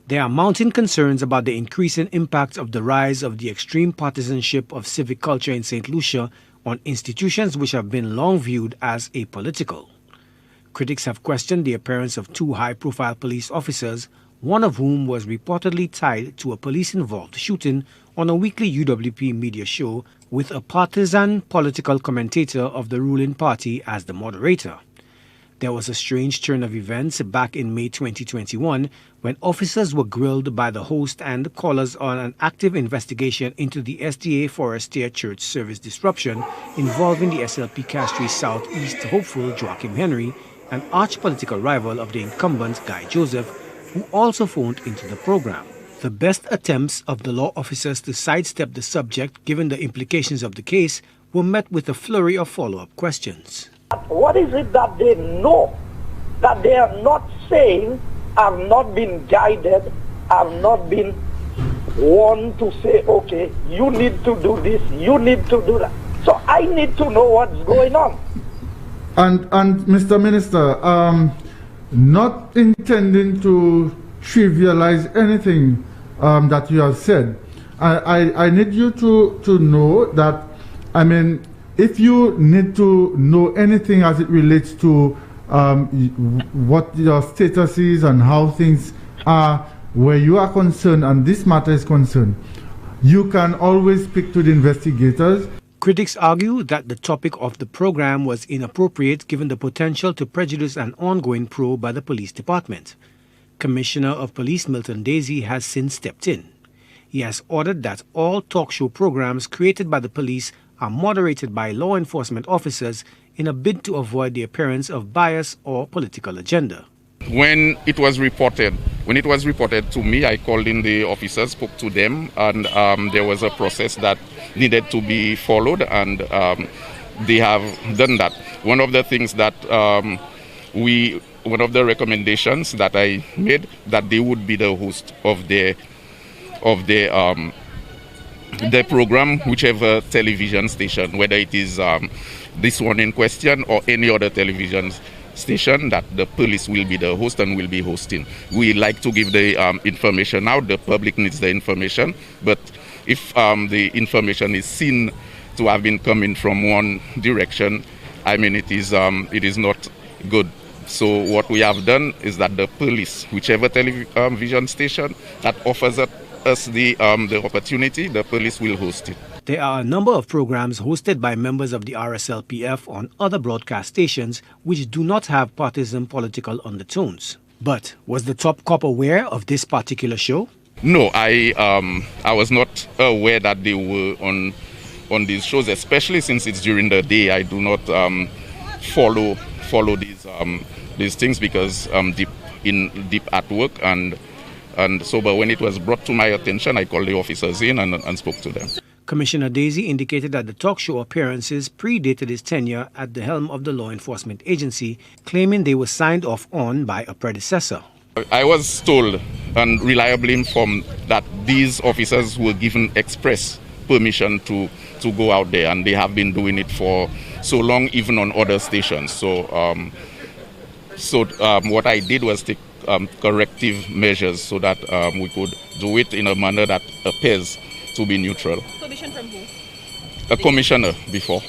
There are mounting concerns about the increasing impact of the rise of the extreme partisanship of civic culture in St. Lucia on institutions which have been long viewed as apolitical. Critics have questioned the appearance of two high-profile police officers, one of whom was reportedly tied to a police-involved shooting on a weekly UWP media show with a partisan political commentator of the ruling party as the moderator. There was a strange turn of events back in May 2021 when officers were grilled by the host and callers on an active investigation into the SDA Forestier Church service disruption involving the SLP Castries Southeast hopeful Joachim Henry, an arch-political rival of the incumbent Guy Joseph, who also phoned into the program. The best attempts of the law officers to sidestep the subject, given the implications of the case, were met with a flurry of follow-up questions. What is it that they know that they are not saying, have not been guided, have not been warned to say, okay, you need to do this, you need to do that. So I need to know what's going on. And Mr. Minister, not intending to trivialize anything that you have said, I need you to know that, I mean, if you need to know anything as it relates to what your status is and how things are where you are concerned and this matter is concerned, you can always speak to the investigators. Critics argue that the topic of the program was inappropriate given the potential to prejudice an ongoing probe by the police department. Commissioner of Police Milton Desir has since stepped in. He has ordered that all talk show programs created by the police are moderated by law enforcement officers in a bid to avoid the appearance of bias or political agenda. When it was reported to me, I called in the officers, spoke to them, and there was a process that needed to be followed, and they have done that. One of the things that one of the recommendations that I made, that they would be the host of the program, whichever television station, whether it is this one in question or any other television station, that the police will be the host and will be hosting. We like to give the information out. The public needs the information, but if the information is seen to have been coming from one direction, I mean, it is not good. So what we have done is that the police, whichever television station that offers us the opportunity, the police will host it. There are a number of programs hosted by members of the RSLPF on other broadcast stations which do not have partisan political undertones. But was the top cop aware of this particular show? No, I was not aware that they were on these shows, especially since it's during the day. I do not follow these things because I'm deep at work and so. But when it was brought to my attention, I called the officers in and spoke to them. Commissioner Desir indicated that the talk show appearances predated his tenure at the helm of the law enforcement agency, claiming they were signed off on by a predecessor. I was told and reliably informed that these officers were given express permission to go out there, and they have been doing it for so long, even on other stations. So what I did was take corrective measures so that we could do it in a manner that appears to be neutral. Permission from who? A commissioner before.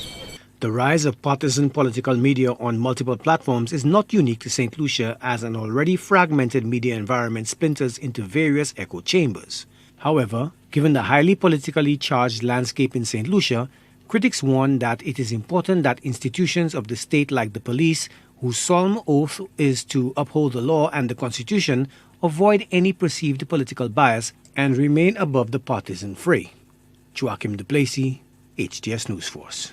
The rise of partisan political media on multiple platforms is not unique to St. Lucia, as an already fragmented media environment splinters into various echo chambers. However, given the highly politically charged landscape in St. Lucia, critics warn that it is important that institutions of the state like the police, whose solemn oath is to uphold the law and the Constitution, avoid any perceived political bias and remain above the partisan fray. Joachim Duplessis, HTS News Force.